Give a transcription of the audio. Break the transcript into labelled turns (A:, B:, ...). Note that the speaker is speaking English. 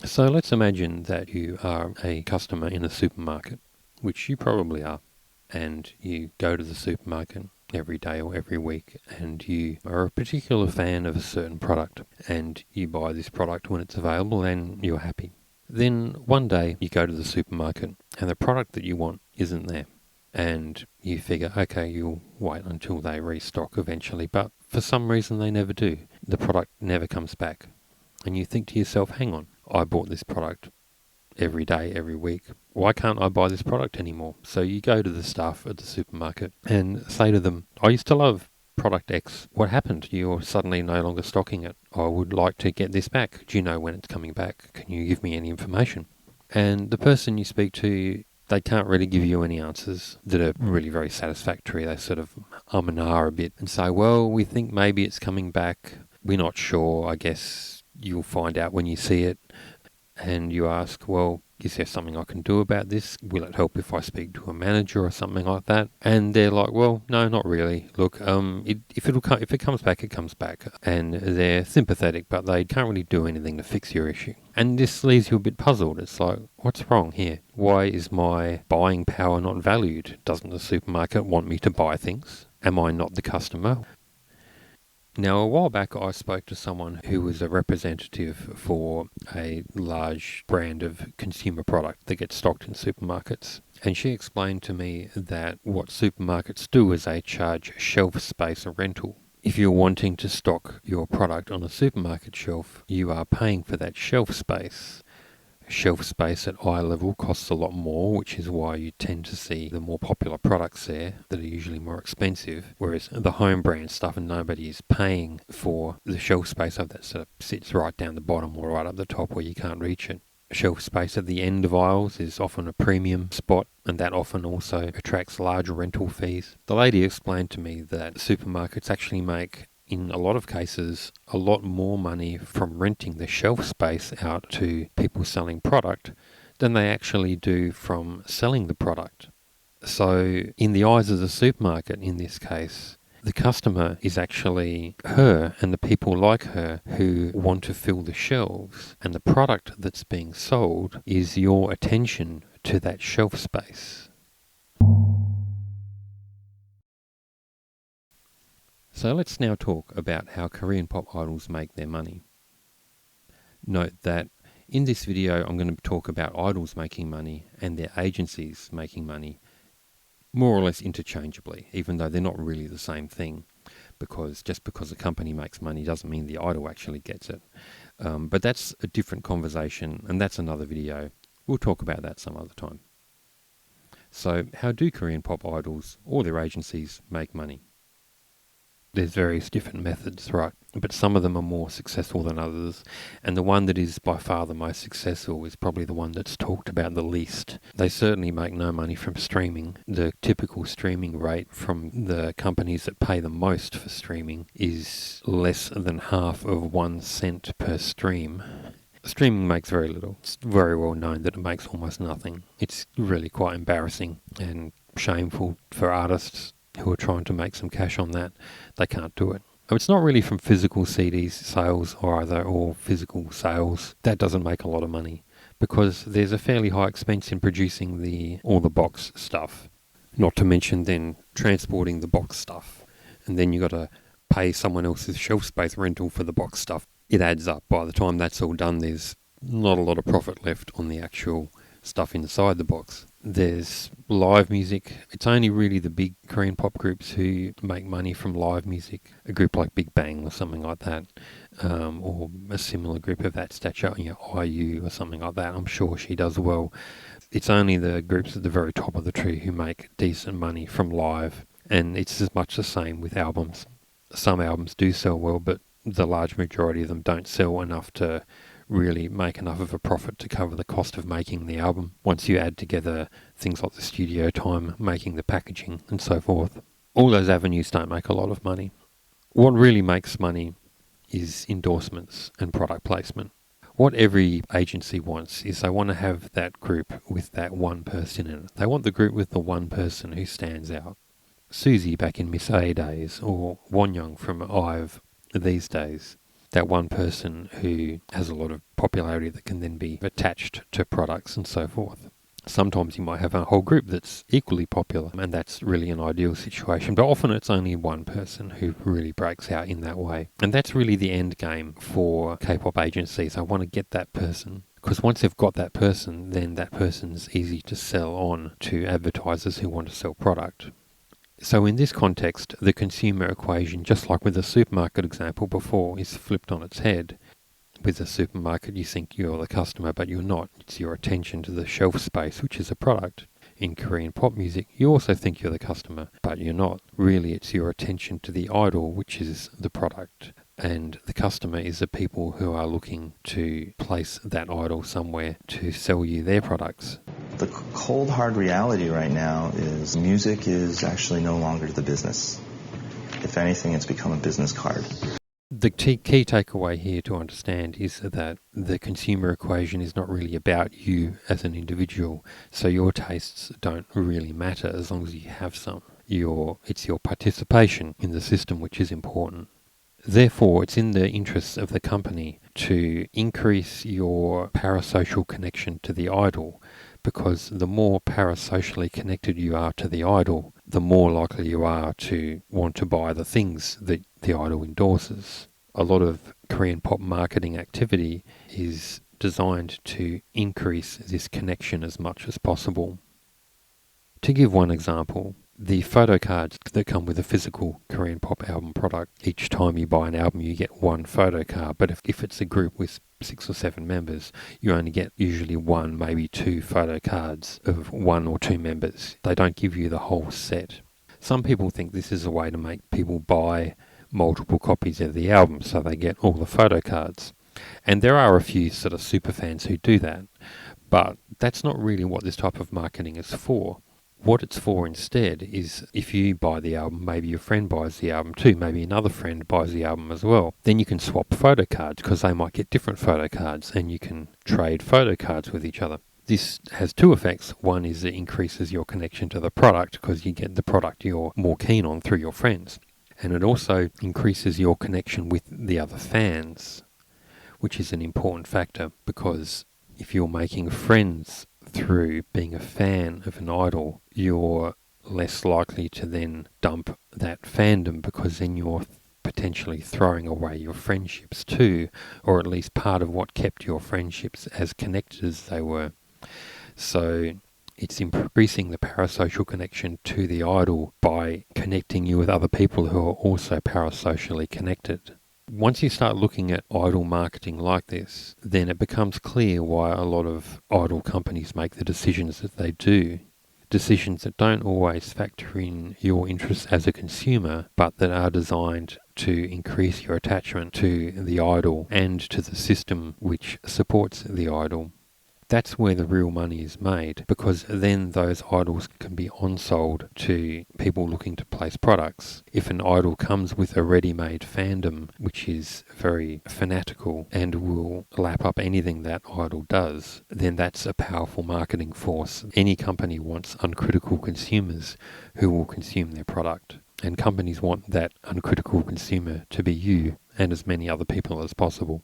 A: So let's imagine that you are a customer in a supermarket, which you probably are, and you go to the supermarket every day or every week and you are a particular fan of a certain product and you buy this product when it's available and you're happy. Then one day you go to the supermarket and the product that you want isn't there. And you figure, okay, you'll wait until they restock eventually, but for some reason they never do. The product never comes back. And you think to yourself, hang on, I bought this product every day, every week. Why can't I buy this product anymore? So you go to the staff at the supermarket and say to them, I used to love product X. What happened? You're suddenly no longer stocking it. I would like to get this back. Do you know when it's coming back? Can you give me any information? And the person you speak to, they can't really give you any answers that are really very satisfactory. They sort of and ah a bit and say, well, we think maybe it's coming back. We're not sure. I guess you'll find out when you see it. And you ask, well, is there something I can do about this? Will it help if I speak to a manager or something like that? And they're like, well, no, not really. Look, if it comes back, it comes back. And they're sympathetic, but they can't really do anything to fix your issue. And this leaves you a bit puzzled. It's like, what's wrong here? Why is my buying power not valued? Doesn't the supermarket want me to buy things? Am I not the customer? Now, a while back, I spoke to someone who was a representative for a large brand of consumer product that gets stocked in supermarkets. And she explained to me that what supermarkets do is they charge shelf space rental. If you're wanting to stock your product on a supermarket shelf, you are paying for that shelf space. Shelf space at eye level costs a lot more, which is why you tend to see the more popular products there that are usually more expensive, whereas the home brand stuff and nobody is paying for the shelf space of that sort of sits right down the bottom or right up the top where you can't reach it. Shelf space at the end of aisles is often a premium spot, and that often also attracts large rental fees. The lady explained to me that supermarkets actually make, in a lot of cases, a lot more money from renting the shelf space out to people selling product than they actually do from selling the product. So in the eyes of the supermarket, in this case, the customer is actually her and the people like her who want to fill the shelves, and the product that's being sold is your attention to that shelf space. So let's now talk about how Korean pop idols make their money. Note that in this video I'm going to talk about idols making money and their agencies making money more or less interchangeably, even though they're not really the same thing, because just because a company makes money doesn't mean the idol actually gets it. But that's a different conversation, and that's another video. We'll talk about that some other time. So how do Korean pop idols or their agencies make money? There's various different methods, right? But some of them are more successful than others. And the one that is by far the most successful is probably the one that's talked about the least. They certainly make no money from streaming. The typical streaming rate from the companies that pay the most for streaming is less than half of 1 cent per stream. Streaming makes very little. It's very well known that it makes almost nothing. It's really quite embarrassing and shameful for artists who are trying to make some cash on that. They can't do it. It's not really from physical CDs sales or physical sales. That doesn't make a lot of money because there's a fairly high expense in producing all the box stuff. Not to mention then transporting the box stuff. And then you got to pay someone else's shelf space rental for the box stuff. It adds up. By the time that's all done, there's not a lot of profit left on the actual stuff inside the box. There's live music. It's only really the big Korean pop groups who make money from live music. A group like Big Bang or something like that, or a similar group of that stature, IU or something like that. I'm sure she does well. It's only the groups at the very top of the tree who make decent money from live, and it's as much the same with albums. Some albums do sell well, but the large majority of them don't sell enough to really make enough of a profit to cover the cost of making the album, once you add together things like the studio time, making the packaging and so forth. All those avenues don't make a lot of money. What really makes money is endorsements and product placement. What every agency wants is they want to have that group with that one person in it. They want the group with the one person who stands out. Susie back in Miss A days, or Wonyoung from IVE these days. that one person who has a lot of popularity that can then be attached to products and so forth. Sometimes you might have a whole group that's equally popular, and that's really an ideal situation, but often it's only one person who really breaks out in that way. And that's really the end game for K-pop agencies. I want to get that person, because once they've got that person, then that person's easy to sell on to advertisers who want to sell product. So in this context, the consumer equation, just like with the supermarket example before, is flipped on its head. With a supermarket, you think you're the customer, but you're not. It's your attention to the shelf space, which is a product. In Korean pop music, you also think you're the customer, but you're not. Really, it's your attention to the idol, which is the product. And the customer is the people who are looking to place that idol somewhere to sell you their products.
B: The cold, hard reality right now is music is actually no longer the business. If anything, it's become a business card.
A: The key takeaway here to understand is that the consumer equation is not really about you as an individual, so your tastes don't really matter as long as you have some. It's your participation in the system which is important. Therefore, it's in the interests of the company to increase your parasocial connection to the idol, because the more parasocially connected you are to the idol, the more likely you are to want to buy the things that the idol endorses. A lot of Korean pop marketing activity is designed to increase this connection as much as possible. To give one example, the photo cards that come with a physical Korean pop album product, each time you buy an album you get one photo card, but if it's a group with 6 or 7 members, you only get usually 1, maybe 2 photo cards of 1 or 2 members. They don't give you the whole set. Some people think this is a way to make people buy multiple copies of the album so they get all the photo cards. And there are a few sort of super fans who do that, but that's not really what this type of marketing is for. What it's for instead is if you buy the album, maybe your friend buys the album too, maybe another friend buys the album as well. Then you can swap photo cards because they might get different photo cards and you can trade photo cards with each other. This has 2 effects. One is it increases your connection to the product because you get the product you're more keen on through your friends. And it also increases your connection with the other fans, which is an important factor because if you're making friends through being a fan of an idol, you're less likely to then dump that fandom because then you're potentially throwing away your friendships too, or at least part of what kept your friendships as connected as they were. So it's increasing the parasocial connection to the idol by connecting you with other people who are also parasocially connected. Once you start looking at idol marketing like this, then it becomes clear why a lot of idol companies make the decisions that they do. Decisions that don't always factor in your interests as a consumer, but that are designed to increase your attachment to the idol and to the system which supports the idol. That's where the real money is made, because then those idols can be on-sold to people looking to place products. If an idol comes with a ready-made fandom, which is very fanatical and will lap up anything that idol does, then that's a powerful marketing force. Any company wants uncritical consumers who will consume their product. And companies want that uncritical consumer to be you and as many other people as possible.